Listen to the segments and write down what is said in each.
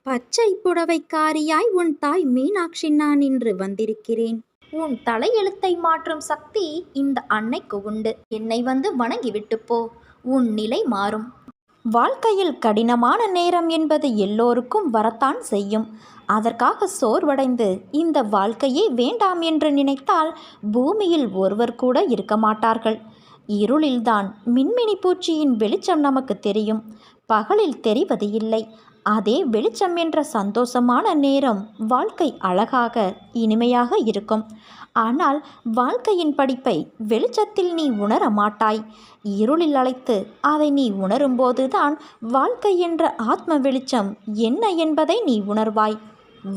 பச்சை புடவைக்காரியாய் உன் தாய் மீனாட்சி நான் இன்று வந்திருக்கிறேன். உன் தலையெழுத்தை மாற்றும் சக்தி இந்த அன்னைக்கு உண்டு. என்னை வந்து வணங்கிவிட்டு போ, உன் நிலை மாறும். வாழ்க்கையில் கடினமான நேரம் என்பது எல்லோருக்கும் வரத்தான் செய்யும். அதற்காக சோர்வடைந்து இந்த வாழ்க்கையே வேண்டாம் என்று நினைத்தால் பூமியில் ஒருவர் கூட இருக்க மாட்டார்கள். இருளில்தான் மின்மினி பூச்சியின் வெளிச்சம் நமக்கு தெரியும், பகலில் தெரிவது இல்லை. அதே வெளிச்சம் என்ற சந்தோஷமான நேரம் வாழ்க்கை அழகாக இனிமையாக இருக்கும். ஆனால் வாழ்க்கையின் படிப்பை வெளிச்சத்தில் நீ உணர மாட்டாய். இருளில் அழைத்து அதை நீ உணரும்போதுதான் வாழ்க்கை என்ற ஆத்ம வெளிச்சம் என்ன என்பதை நீ உணர்வாய்.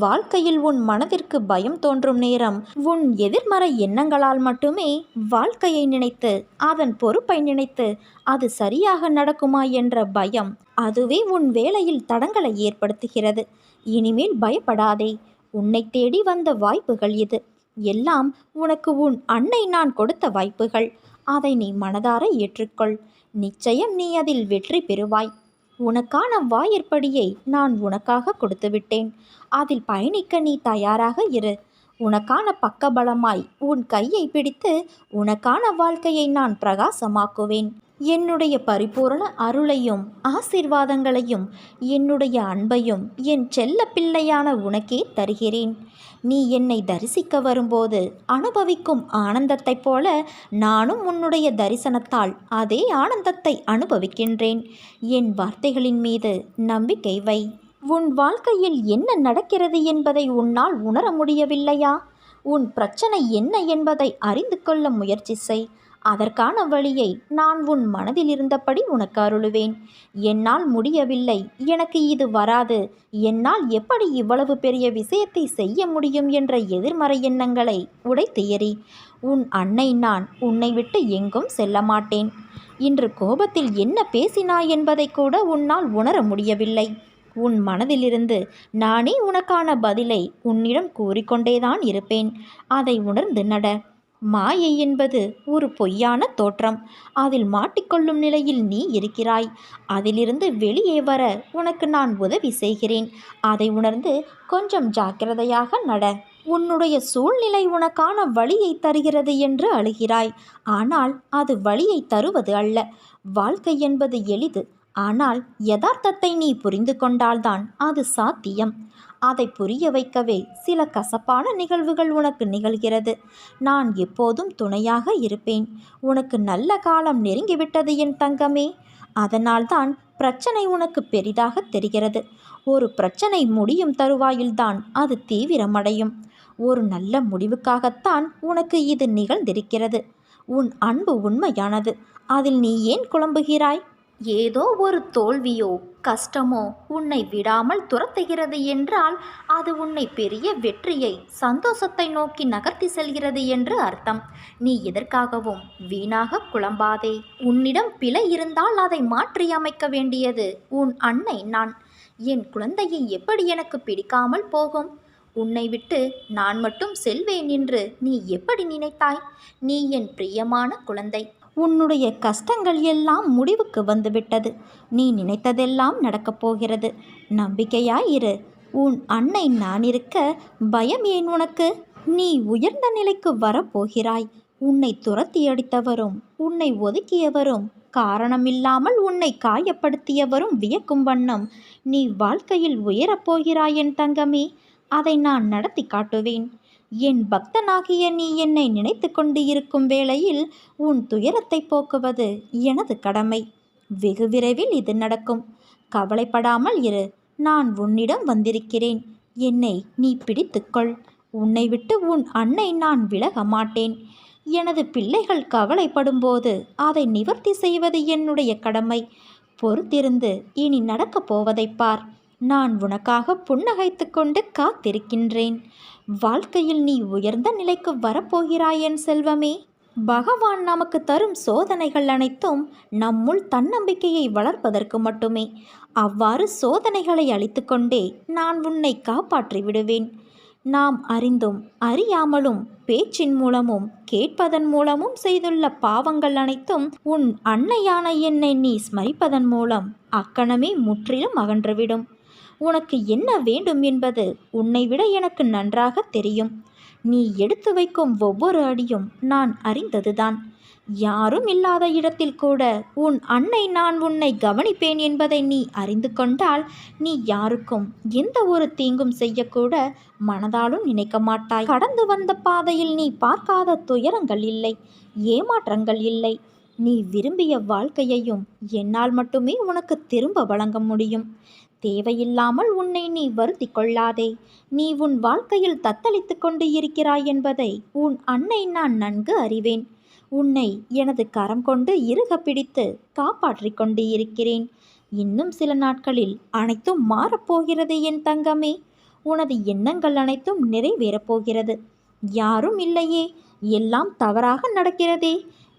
வாழ்க்கையில் உன் மனதிற்கு பயம் தோன்றும் நேரம் உன் எதிர்மறை எண்ணங்களால் மட்டுமே. வாழ்க்கையை நினைத்து அதன் பொறுப்பை நினைத்து அது சரியாக நடக்குமா என்ற பயம், அதுவே உன் வேலையில் தடங்களை ஏற்படுத்துகிறது. இனிமேல் பயப்படாதே. உன்னை தேடி வந்த வாய்ப்புகள் இது எல்லாம் உனக்கு உன் அன்னை நான் கொடுத்த வாய்ப்புகள். அதை நீ மனதார ஏற்றுக்கொள். நிச்சயம் நீ அதில் வெற்றி பெறுவாய். உனக்கான வாயிற்படியை நான் உனக்காக கொடுத்து விட்டேன். அதில் பயணிக்க நீ தயாராக இரு. உனக்கான பக்கபலமாய் உன் கையை பிடித்து உனக்கான வாழ்க்கையை நான் பிரகாசமாக்குவேன். என்னுடைய பரிபூரண அருளையும் ஆசீர்வாதங்களையும் என்னுடைய அன்பையும் என் செல்ல பிள்ளையான உனக்கே தருகிறேன். நீ என்னை தரிசிக்க வரும்போது அனுபவிக்கும் ஆனந்தத்தைப் போல நானும் உன்னுடைய தரிசனத்தால் அதே ஆனந்தத்தை அனுபவிக்கின்றேன். என் வார்த்தைகளின் மீது நம்பிக்கை வை. உன் வாழ்க்கையில் என்ன நடக்கிறது என்பதை உன்னால் உணர முடியவில்லையா? உன் பிரச்சனை என்ன என்பதை அறிந்து கொள்ள முயற்சி செய். அதற்கான வழியை நான் உன் மனதில் இருந்தபடி உனக்கு அருளுவேன். என்னால் முடியவில்லை, எனக்கு இது வராது, என்னால் எப்படி இவ்வளவு பெரிய விஷயத்தை செய்ய முடியும் என்ற எதிர்மறை எண்ணங்களை உடைத்து எறி. உன் அன்னை நான் உன்னை விட்டு எங்கும் செல்ல மாட்டேன். இன்று கோபத்தில் என்ன பேசினாய் என்பதை கூட உன்னால் உணர முடியவில்லை. உன் மனதிலிருந்து நானே உனக்கான பதிலை உன்னிடம் கூறிக்கொண்டேதான் இருப்பேன். அதை உணர்ந்து நட. மாயை என்பது ஒரு பொய்யான தோற்றம். அதில் மாட்டிக்கொள்ளும் நிலையில் நீ இருக்கிறாய். அதிலிருந்து வெளியே வர உனக்கு நான் உதவி செய்கிறேன். அதை உணர்ந்து கொஞ்சம் ஜாக்கிரதையாக நட. உன்னுடைய சூழ்நிலை உனக்கான வழியை தருகிறது என்று அழுகிறாய். ஆனால் அது வழியை தருவது அல்ல. வாழ்க்கை என்பது எளிது. ஆனால் யதார்த்தத்தை நீ புரிந்து கொண்டால்தான் அது சாத்தியம். அதை புரிய வைக்கவே சில கசப்பான நிகழ்வுகள் உனக்கு நிகழ்கிறது. நான் எப்போதும் துணையாக இருப்பேன். உனக்கு நல்ல காலம் நெருங்கிவிட்டது என் தங்கமே. அதனால்தான் பிரச்சனை உனக்கு பெரிதாக தெரிகிறது. ஒரு பிரச்சனை முடியும் தருவாயில்தான் அது தீவிரமடையும். ஒரு நல்ல முடிவுக்காகத்தான் உனக்கு இது நிகழ்ந்திருக்கிறது. உன் அன்பு உண்மையானது. அதில் நீ ஏன் குழம்புகிறாய்? ஏதோ ஒரு தோல்வியோ கஷ்டமோ உன்னை விடாமல் துரத்துகிறது என்றால் அது உன்னை பெரிய வெற்றியை, சந்தோஷத்தை நோக்கி நகர்த்தி செல்கிறது என்று அர்த்தம். நீ எதற்காகவும் வீணாக குழம்பாதே. உன்னிடம் பிழை இருந்தால் அதை மாற்றி அமைக்க வேண்டியது உன் அன்னை நான். என் குழந்தையை எப்படி எனக்கு பிடிக்காமல் போகும்? உன்னை விட்டு நான் மட்டும் செல்வேன் என்று நீ எப்படி நினைத்தாய்? நீ என் பிரியமான குழந்தை. உன்னுடைய கஷ்டங்கள் எல்லாம் முடிவுக்கு வந்துவிட்டது. நீ நினைத்ததெல்லாம் நடக்கப் போகிறது. நம்பிக்கையாயிரு. உன் அன்னை நான் இருக்க பயம் ஏன் உனக்கு? நீ உயர்ந்த நிலைக்கு வரப்போகிறாய். உன்னை துரத்தி அடித்தவரும் உன்னை ஒதுக்கியவரும் காரணமில்லாமல் உன்னை காயப்படுத்தியவரும் வியக்கும் வண்ணம் நீ வாழ்க்கையில் உயரப்போகிறாய் என் தங்கமே. அதை நான் நடத்தி காட்டுவேன். என் பக்தனாகிய நீ என்னை நினைத்து கொண்டு இருக்கும் வேளையில் உன் துயரத்தை போக்குவது எனது கடமை. வெகு விரைவில் இது நடக்கும். கவலைப்படாமல் இரு. நான் உன்னிடம் வந்திருக்கிறேன். என்னை நீ பிடித்துக்கொள். உன்னை விட்டு உன் அன்னை நான் விலக மாட்டேன். எனது பிள்ளைகள் கவலைப்படும்போது அதை நிவர்த்தி செய்வது என்னுடைய கடமை. பொறுத்திருந்து இனி நடக்கப் போவதை பார். நான் உனக்காக புன்னகைத்து கொண்டு காத்திருக்கின்றேன். வாழ்க்கையில் நீ உயர்ந்த நிலைக்கு வரப்போகிறாய் என் செல்வமே. பகவான் நமக்கு தரும் சோதனைகள் அனைத்தும் நம்முள் தன்னம்பிக்கையை வளர்ப்பதற்கு மட்டுமே. அவ்வாறு சோதனைகளை அளித்து கொண்டே நான் உன்னை காப்பாற்றி விடுவேன். நாம் அறிந்தும் அறியாமலும் பேச்சின் மூலமும் கேட்பதன் மூலமும் செய்துள்ள பாவங்கள் அனைத்தும் உன் அன்னையான என்னை நீ ஸ்மரிப்பதன் மூலம் அக்கணமே முற்றிலும் அகன்றுவிடும். உனக்கு என்ன வேண்டும் என்பது உன்னை விட எனக்கு நன்றாக தெரியும். நீ எடுத்து வைக்கும் ஒவ்வொரு அடியும் நான் அறிந்ததுதான். யாரும் இல்லாத இடத்தில் கூட உன் அன்னை நான் உன்னை கவனிப்பேன் என்பதை நீ அறிந்து கொண்டால் நீ யாருக்கும் எந்த ஒரு தீங்கும் செய்யக்கூட மனதாலும் நினைக்க மாட்டாய். கடந்து வந்த பாதையில் நீ பார்க்காத துயரங்கள் இல்லை, ஏமாற்றங்கள் இல்லை. நீ விரும்பிய வாழ்க்கையையும் என்னால் மட்டுமே உனக்கு திரும்ப வழங்க முடியும். தேவையில்லாமல் உன்னை நீ வருத்தி கொள்ளாதே. நீ உன் வாழ்க்கையில் தத்தளித்து கொண்டு இருக்கிறாய் என்பதை உன் அன்னை நான் நன்கு அறிவேன். உன்னை எனது கரம் கொண்டு இறுக பிடித்து காப்பாற்றிக் கொண்டு இருக்கிறேன். இன்னும் சில நாட்களில் அனைத்தும் மாறப்போகிறது என் தங்கமே. உனது எண்ணங்கள் அனைத்தும் நிறைவேறப் போகிறது. யாரும் இல்லையே, எல்லாம் தவறாக நடக்கிறதே,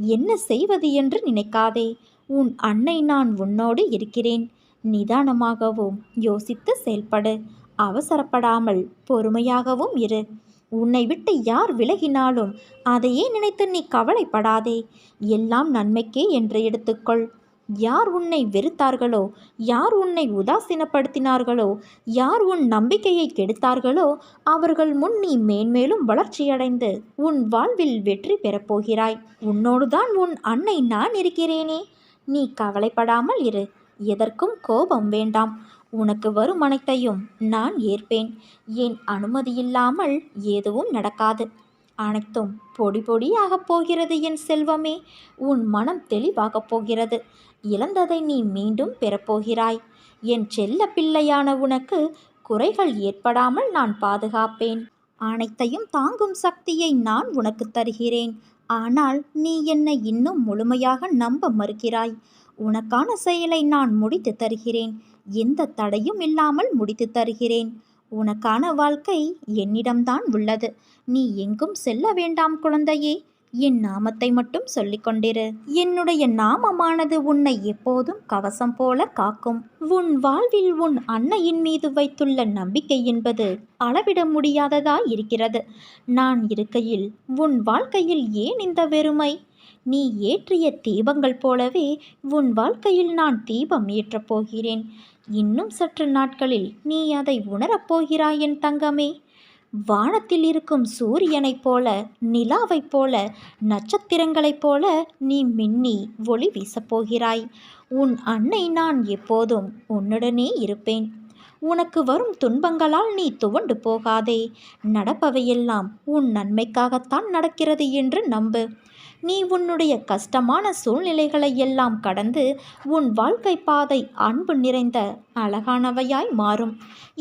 என்ன செய்வது என்று நினைக்காதே. உன் அன்னை நான் உன்னோடு இருக்கிறேன். நிதானமாகவும் யோசித்து செயல்படு. அவசரப்படாமல் பொறுமையாகவும் இரு. உன்னை விட்டு யார் விலகினாலும் அதையே நினைத்து நீ கவலைப்படாதே. எல்லாம் நன்மைக்கே என்று எடுத்துக்கொள். யார் உன்னை வெறுத்தார்களோ, யார் உன்னை உதாசீனப்படுத்தினார்களோ, யார் உன் நம்பிக்கையை கெடுத்தார்களோ அவர்கள் முன் நீ மேன்மேலும் வளர்ச்சியடைந்து உன் வாழ்வில் வெற்றி பெறப்போகிறாய். உன்னோடுதான் உன் அன்னை நான் இருக்கிறேனே. நீ கவலைப்படாமல் இரு. எதற்கும் கோபம் வேண்டாம். உனக்கு வரும் அனைத்தையும் நான் ஏற்பேன். என் அனுமதியில்லாமல் எதுவும் நடக்காது. அனைத்தும் பொடி பொடியாகப் போகிறது என் செல்வமே. உன் மனம் தெளிவாகப் போகிறது. இழந்ததை நீ மீண்டும் பெறப்போகிறாய். என் செல்ல பிள்ளையான உனக்கு குறைகள் ஏற்படாமல் நான் பாதுகாப்பேன். அனைத்தையும் தாங்கும் சக்தியை நான் உனக்கு தருகிறேன். ஆனால் நீ என்னை இன்னும் முழுமையாக நம்ப மறுக்கிறாய். உனக்கான செயலை நான் முடித்து தருகிறேன். எந்த தடையும் இல்லாமல் முடித்து தருகிறேன். உனக்கான வாழ்க்கை என்னிடம்தான் உள்ளது. நீ எங்கும் செல்ல வேண்டாம் குழந்தையே. என் நாமத்தை மட்டும் சொல்லிக்கொண்டிரு. என்னுடைய நாமமானது உன்னை எப்போதும் கவசம் போல காக்கும். உன் வாழ்வில் உன் அன்னையின் மீது வைத்துள்ள நம்பிக்கை என்பது அளவிட முடியாததாய் இருக்கிறது. நான் இருக்கையில் உன் வாழ்க்கையில் ஏன் இந்த வெறுமை? நீ ஏற்றிய தீபங்கள் போலவே உன் வாழ்க்கையில் நான் தீபம் ஏற்றப் போகிறேன். இன்னும் சற்று நாட்களில் நீ அதை உணரப்போகிறாய் என் தங்கமே. வானத்தில் இருக்கும் சூரியனைப் போல, நிலாவைப் போல, நட்சத்திரங்களைப் போல நீ மின்னி ஒளி வீசப்போகிறாய். உன் அன்னை நான் எப்போதும் உன்னுடனே இருப்பேன். உனக்கு வரும் துன்பங்களால் நீ துவண்டு போகாதே. நடப்பவையெல்லாம் உன் நன்மைக்காகத்தான் நடக்கிறது என்று நம்பு. நீ உன்னுடைய கஷ்டமான சூழ்நிலைகளை எல்லாம் கடந்து உன் வாழ்க்கை பாதை அன்பு நிறைந்த அழகானவையாய் மாறும்.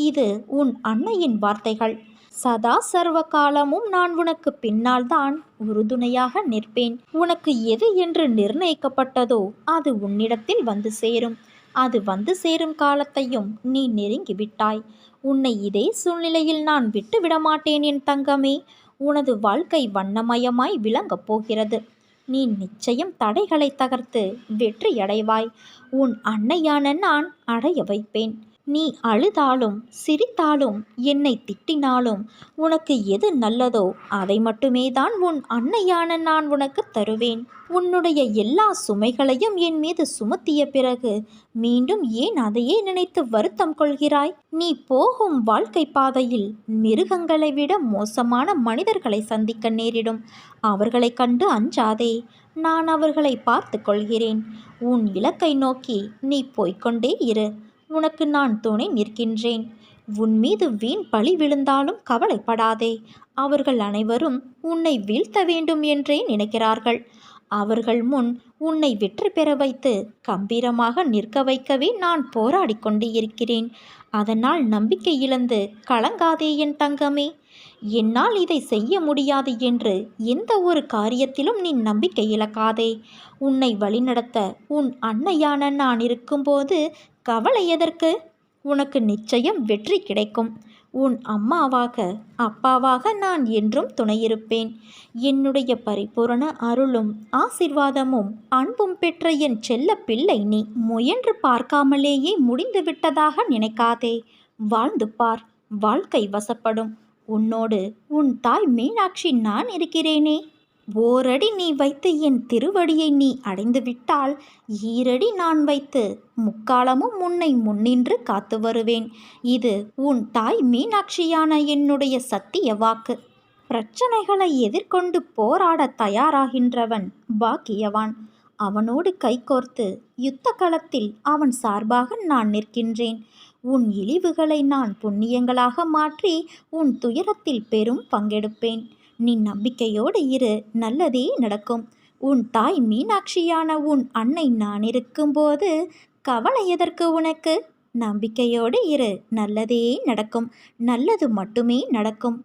இது உன் அன்னையின் வார்த்தைகள். சதா சர்வ காலமும் நான் உனக்கு பின்னால் தான் உறுதுணையாக நிற்பேன். உனக்கு எது என்று நிர்ணயிக்கப்பட்டதோ அது உன்னிடத்தில் வந்து சேரும். அது வந்து சேரும் காலத்தையும் நீ நெருங்கிவிட்டாய். உன்னை இதே சூழ்நிலையில் நான் விட்டு விடமாட்டேன் என் தங்கமே. உனது வாழ்க்கை வண்ணமயமாய் விளங்கப் போகிறது. நீ நிச்சயம் தடைகளை தகர்த்து வெற்றியடைவாய். உன் அன்னையான நான் அடைய வைப்பேன். நீ அழுதாலும் சிரித்தாலும் என்னை திட்டினாலும் உனக்கு எது நல்லதோ அதை மட்டுமே தான் உன் அன்னையான நான் உனக்கு தருவேன். உன்னுடைய எல்லா சுமைகளையும் என் மீது சுமத்திய பிறகு மீண்டும் ஏன் அதையே நினைத்து வருத்தம் கொள்கிறாய்? நீ போகும் வாழ்க்கை பாதையில் மிருகங்களை விட மோசமான மனிதர்களை சந்திக்க நேரிடும். அவர்களை கண்டு அஞ்சாதே. நான் அவர்களை பார்த்து கொள்கிறேன். உன் இலக்கை நோக்கி நீ போய்கொண்டே இரு. உனக்கு நான் துணை நிற்கின்றேன். உன் மீது வீண் பழி விழுந்தாலும் கவலைப்படாதே. அவர்கள் அனைவரும் உன்னை வீழ்த்த வேண்டும் என்றே நினைக்கிறார்கள். அவர்கள் முன் உன்னை வெற்றி பெற வைத்து கம்பீரமாக நிற்க வைக்கவே நான் போராடி கொண்டு இருக்கிறேன். அதனால் நம்பிக்கை இழந்து கலங்காதே என் தங்கமே. என்னால் இதை செய்ய முடியாது என்று எந்த ஒரு காரியத்திலும் நீ நம்பிக்கை இழக்காதே. உன்னை வழிநடத்த உன் அன்னையான நான் இருக்கும்போது கவலை எதற்கு? உனக்கு நிச்சயம் வெற்றி கிடைக்கும். உன் அம்மாவாக அப்பாவாக நான் என்றும் துணையிருப்பேன். என்னுடைய பரிபூரண அருளும் ஆசிர்வாதமும் அன்பும் பெற்ற என் செல்ல பிள்ளை நீ. முயன்று பார்க்காமலேயே முடிந்து விட்டதாக நினைக்காதே. வாழ்ந்து பார், வாழ்க்கை வசப்படும். உன்னோடு உன் தாய் மீனாட்சி நான் இருக்கிறேனே. ஓரடி நீ வைத்து என் திருவடியை நீ அடைந்துவிட்டால் ஈரடி நான் வைத்து முக்காலமும் உன்னை முன்னின்று காத்து வருவேன். இது உன் தாய் மீனாட்சியான என்னுடைய சத்திய வாக்கு. பிரச்சனைகளை எதிர்கொண்டு போராட தயாராகின்றவன் பாக்கியவான். அவனோடு கைகோர்த்து யுத்த களத்தில் அவன் சார்பாக நான் நிற்கின்றேன். உன் இழிவுகளை நான் புண்ணியங்களாக மாற்றி உன் துயரத்தில் பெரும் பங்கெடுப்பேன். நீ நம்பிக்கையோடு இரு, நல்லதே நடக்கும். உன் தாய் மீனாட்சியான உன் அன்னை நான் இருக்கும்போது கவலை எதற்கு உனக்கு? நம்பிக்கையோடு இரு, நல்லதே நடக்கும். நல்லது மட்டுமே நடக்கும்.